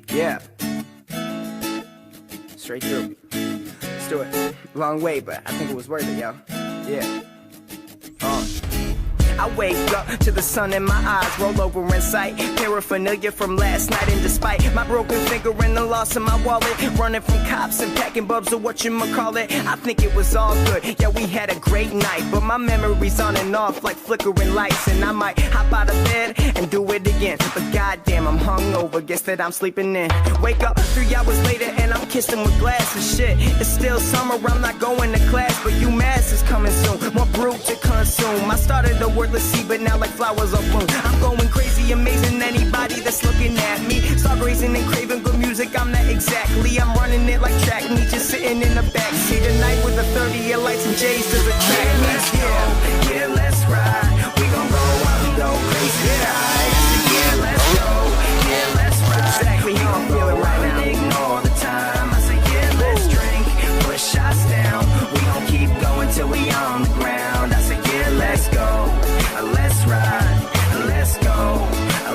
Yeah. Straight through. Let's do it. Long way, but I think it was worth it, yo. Yeah. I wake up to the sun in my eyes, roll over in sight. Paraphernalia from last night, and despite my broken finger and the loss of my wallet, running from cops and packing bubs or whatchamacallit, I think it was all good. Yeah, we had a great night, but my memory's on and off like flickering lights, and I might hop out of bed and do it again. But goddamn, I'm hungover, guess that I'm sleeping in. Wake up 3 hours later and I'm kissing with glass and shit. It's still summer, I'm not going to class, but UMass is coming soon. More brew to consume. I started a wordless seed, but now like flowers are bloom. I'm going crazy, amazing anybody that's looking at me. Start grazing and craving good music, I'm not exactly. I'm running it like track me, just sitting in the backseat tonight with the 30-year lights and J's to the track me. Yeah, let's ride. We gon' go out and go crazy tonight. Yeah, let's go. Yeah, let's ride. Exactly how I'm feeling right now. Ignore the time. I say yeah, let's drink, push shots down. We gon' keep going till we on the ground. I say yeah, let's go. Let's ride, let's go,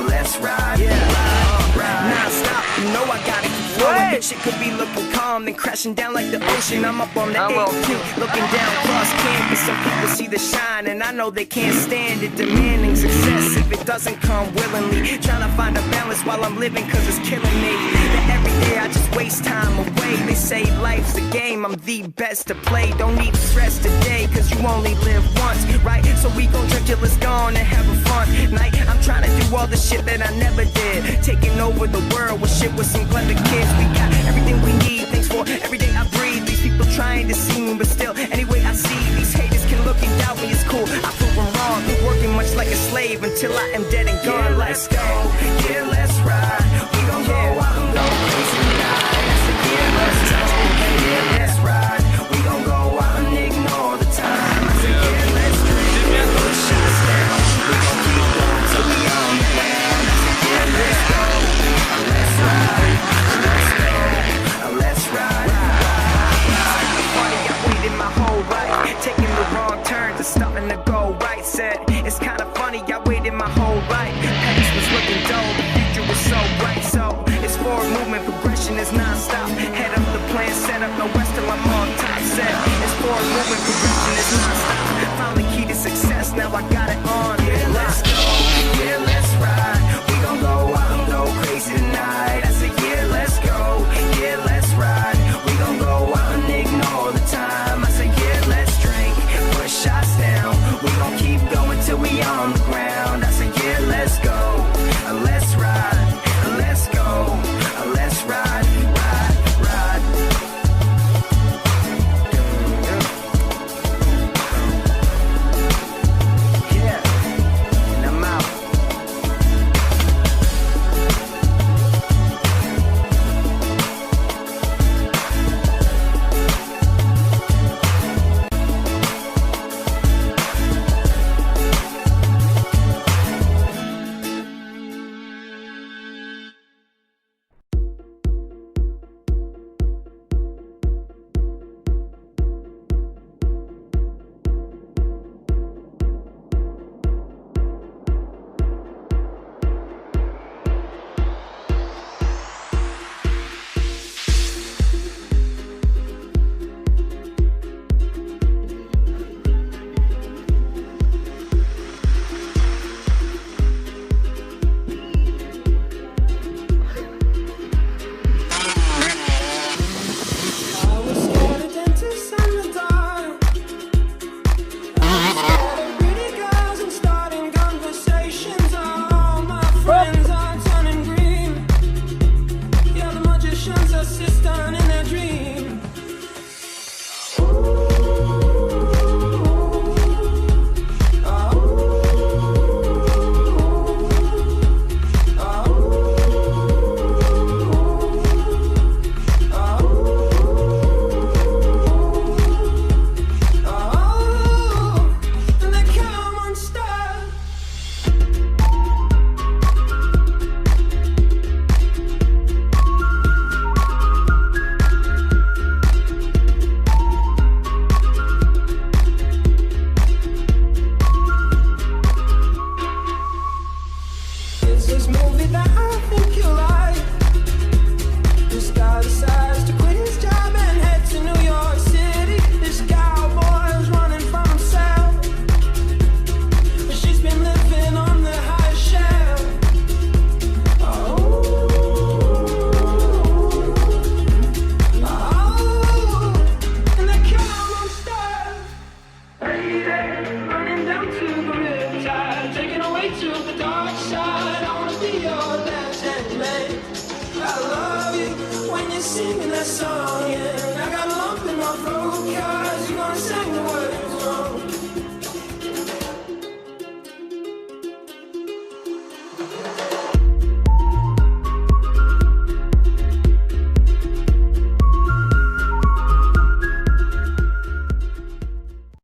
let's ride, yeah, ride. Non-stop, you know I gotta keep flowing. Bitch, it could be looking calm, then crashing down like the ocean. I'm up on the AQ, looking down across campus. Some people see the shine, and I know they can't stand it. Demanding success if it doesn't come willingly. Trying to find a balance while I'm living, cause it's killing me. That every day I just waste time away. They say life's a game, I'm the best to play. Don't need stress today, cause you only live once, right? So we gon' drink till it's gone and have a fun night. I'm trying to do all the shit that I never did. Taking over the world with shit with some clever kids. We got everything we need, thanks for every day I breathe. These people trying to see me, but still, anyway I see these haters can look and doubt me, it's cool. I prove them wrong, working much like a slave until I am dead and gone. Yeah, let's go, yeah, let's ride. We gon' go out and go crazy tonight. I said, yeah, let's go, yeah, let's ride. We gon' go out and ignore the time. I said, yeah, let's drink, push shots down. We gon' keep going till we on the ground. I said, yeah, let's go, let's ride. Let's go, let's ride. Funny, I waited my whole life, taking the wrong turns and starting to go right. Said, it's kinda funny, I waited my whole life. Paris was looking dope. song.